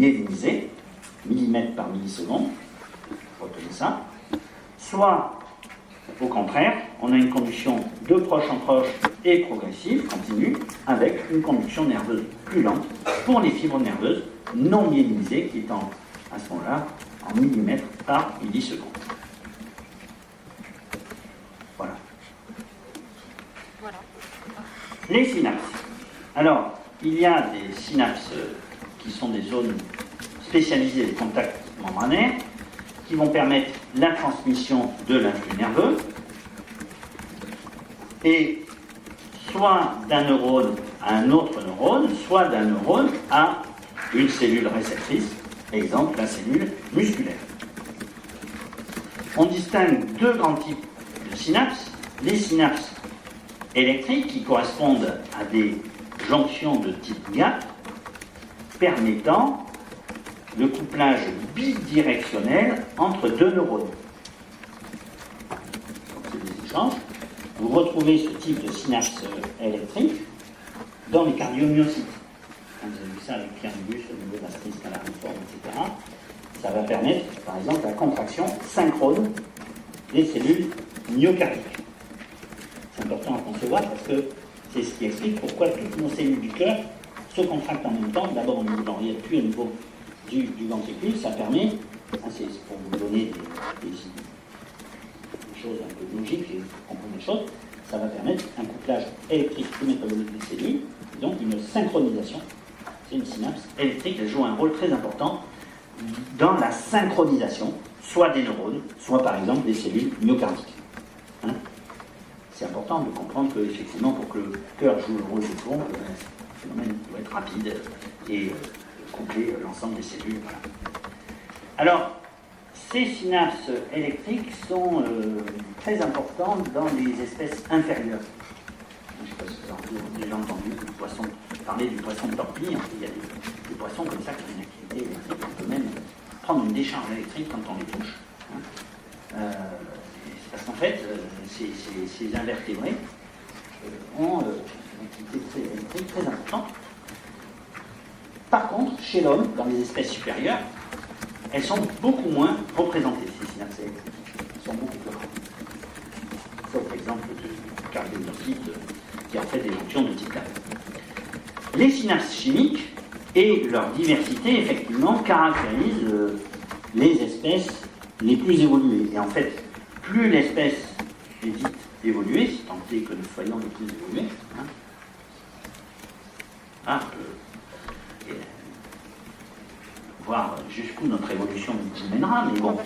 myélinisé, millimètre par milliseconde, retenez ça, soit, au contraire, on a une conduction de proche en proche et progressive, continue, avec une conduction nerveuse plus lente pour les fibres nerveuses non myélinisées qui est à ce moment-là en millimètres par milliseconde. Voilà. Les synapses. Alors, il y a des synapses qui sont des zones spécialisées des contacts membranaires qui vont permettre la transmission de l'influx nerveux et soit d'un neurone à un autre neurone, soit d'un neurone à une cellule réceptrice, exemple la cellule musculaire. On distingue deux grands types de synapses, les synapses électriques qui correspondent à des jonctions de type gap permettant le couplage bidirectionnel entre deux neurones. Donc c'est des échanges. Vous retrouvez ce type de synapse électrique dans les cardiomyocytes. Vous avez vu ça avec Pierre Nugus au niveau de la strise calariforme, etc. Ça va permettre, par exemple, la contraction synchrone des cellules myocardiques. C'est important à concevoir parce que c'est ce qui explique pourquoi toutes nos cellules du cœur se contractent en même temps, d'abord au niveau de l'oreillette, puis au niveau du ventricule. Ça permet, c'est pour vous donner des choses un peu logiques et comprendre les choses, ça va permettre un couplage électrique et métabolique des cellules, donc une synchronisation. C'est une synapse électrique, elle joue un rôle très important dans la synchronisation, soit des neurones, soit par exemple des cellules myocardiques. Hein? C'est important de comprendre que, effectivement, pour que le cœur joue le rôle de pont, le phénomène doit être rapide et coupler l'ensemble des cellules. Voilà. Alors, ces synapses électriques sont très importantes dans les espèces inférieures. Je ne sais pas si vous avez déjà entendu parler du poisson de torpille. Il y a des poissons comme ça qui ont une activité électrique. On peut même prendre une décharge électrique quand on les touche. Hein. Parce qu'en fait, ces invertébrés ont une activité électrique très importante. Par contre, chez l'homme, dans les espèces supérieures, elles sont beaucoup moins représentées, ces synapses électriques. Elles sont beaucoup plus rares. Sauf l'exemple du cardiomyocyte qui en fait des jonctions de type 4. Les synapses chimiques et leur diversité, effectivement, caractérisent les espèces les plus évoluées. Et en fait, plus l'espèce est dite évoluée, si tant est que nous soyons les plus évolués, voir jusqu'où notre évolution nous mènera, mais bon,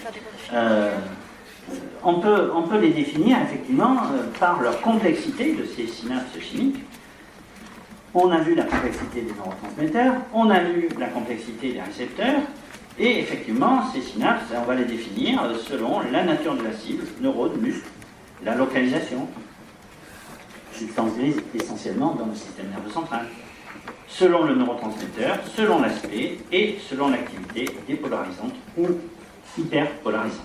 on peut les définir effectivement par leur complexité de ces synapses chimiques. On a vu la complexité des neurotransmetteurs, on a vu la complexité des récepteurs, et effectivement, ces synapses, on va les définir selon la nature de la cible, neurone, muscle, la localisation, substance grise essentiellement dans le système nerveux central, selon le neurotransmetteur, selon l'aspect et selon l'activité dépolarisante ou hyperpolarisante.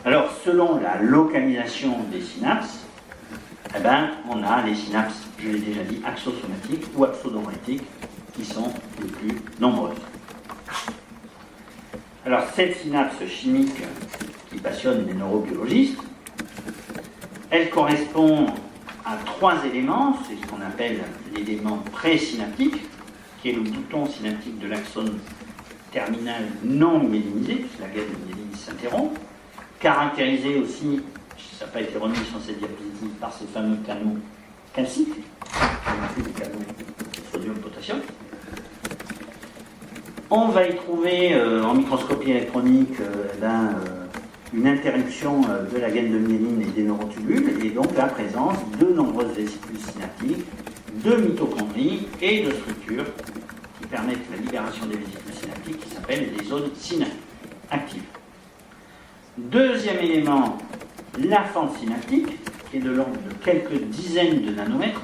Alors, selon la localisation des synapses, eh ben, on a les synapses, je l'ai déjà dit, axosomatiques ou axodendritiques, qui sont les plus nombreuses. Alors, cette synapse chimique qui passionne les neurobiologistes, elle correspond à trois éléments, c'est ce qu'on appelle l'élément présynaptique, qui est le bouton synaptique de l'axone terminal non myélinisé, puisque la gaine de myéline s'interrompt, caractérisé aussi, ça n'a pas été remis sur cette diapositive, par ces fameux canaux calciques, des canaux sodium-potassium. On va y trouver en microscopie électronique une interruption de la gaine de myéline et des neurotubules, et donc la présence de nombreuses vésicules synaptiques, de mitochondries et de structures qui permettent la libération des vésicules synaptiques qui s'appellent les zones synactives. Deuxième élément, la fente synaptique, qui est de l'ordre de quelques dizaines de nanomètres,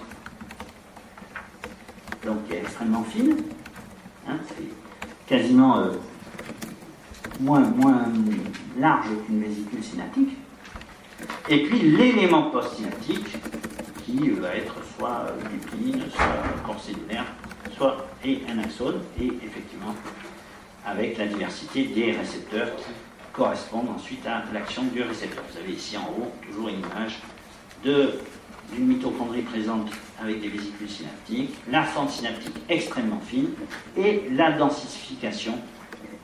donc qui est extrêmement fine, c'est quasiment moins large qu'une vésicule synaptique, et puis l'élément postsynaptique, qui va être soit lupine, soit corps cellulaire, soit et un axone, et effectivement avec la diversité des récepteurs qui correspondent ensuite à l'action du récepteur. Vous avez ici en haut toujours une image d'une mitochondrie présente avec des vésicules synaptiques, la fente synaptique extrêmement fine et la densification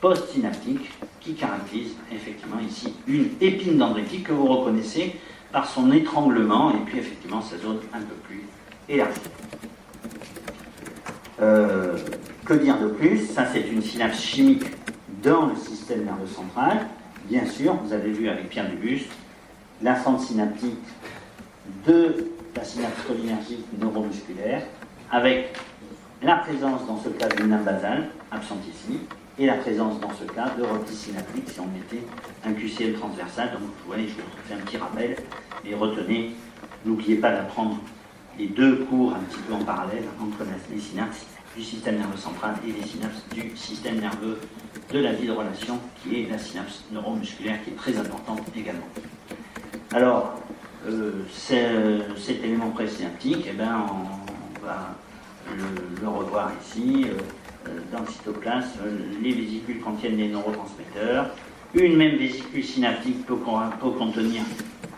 post-synaptique qui caractérise effectivement ici une épine dendritique que vous reconnaissez par son étranglement et puis effectivement sa zone un peu plus élargie. Que dire de plus? Ça, c'est une synapse chimique dans le système nerveux central. Bien sûr, vous avez vu avec Pierre Dubuste la fente synaptique de la synapse cholinergique neuromusculaire avec la présence dans ce cas d'une nappe basale, absente ici, et la présence dans ce cas de replis synaptiques si on mettait un QCL transversal. Donc vous voyez, je vous fais un petit rappel, et retenez, n'oubliez pas d'apprendre les deux cours un petit peu en parallèle entre les synapses du système nerveux central et les synapses du système nerveux de la vie de relation, qui est la synapse neuromusculaire, qui est très importante également. Alors, cet élément présynaptique, eh ben, on va le revoir ici. Dans le cytoplasme, les vésicules contiennent des neurotransmetteurs. Une même vésicule synaptique peut contenir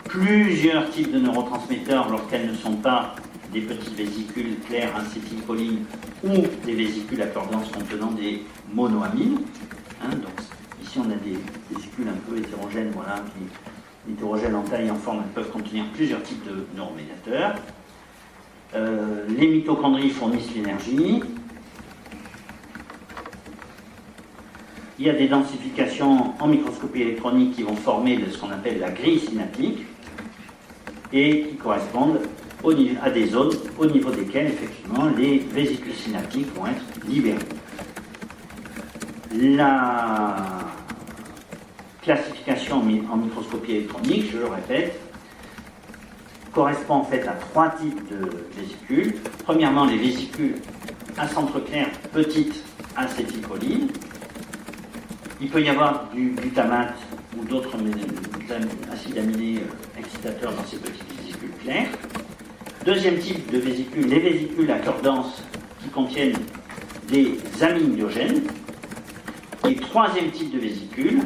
plusieurs types de neurotransmetteurs lorsqu'elles ne sont pas des petites vésicules claires acétylcholine ou des vésicules à cœur dense contenant des monoamines. Donc ici on a des vésicules un peu hétérogènes, voilà, qui hétérogènes en taille et en forme, elles peuvent contenir plusieurs types de neuromédiateurs. Les mitochondries fournissent l'énergie. Il y a des densifications en microscopie électronique qui vont former ce qu'on appelle la grille synaptique et qui correspondent à des zones au niveau desquelles, effectivement, les vésicules synaptiques vont être libérées. La classification en microscopie électronique, je le répète, correspond en fait à trois types de vésicules. Premièrement, les vésicules à centre clair, petites acétylcholine. Il peut y avoir du glutamate ou d'autres acides aminés excitateurs dans ces petites vésicules claires. Deuxième type de vésicules, les vésicules à cœur dense qui contiennent des amines diogènes. Et troisième type de vésicules,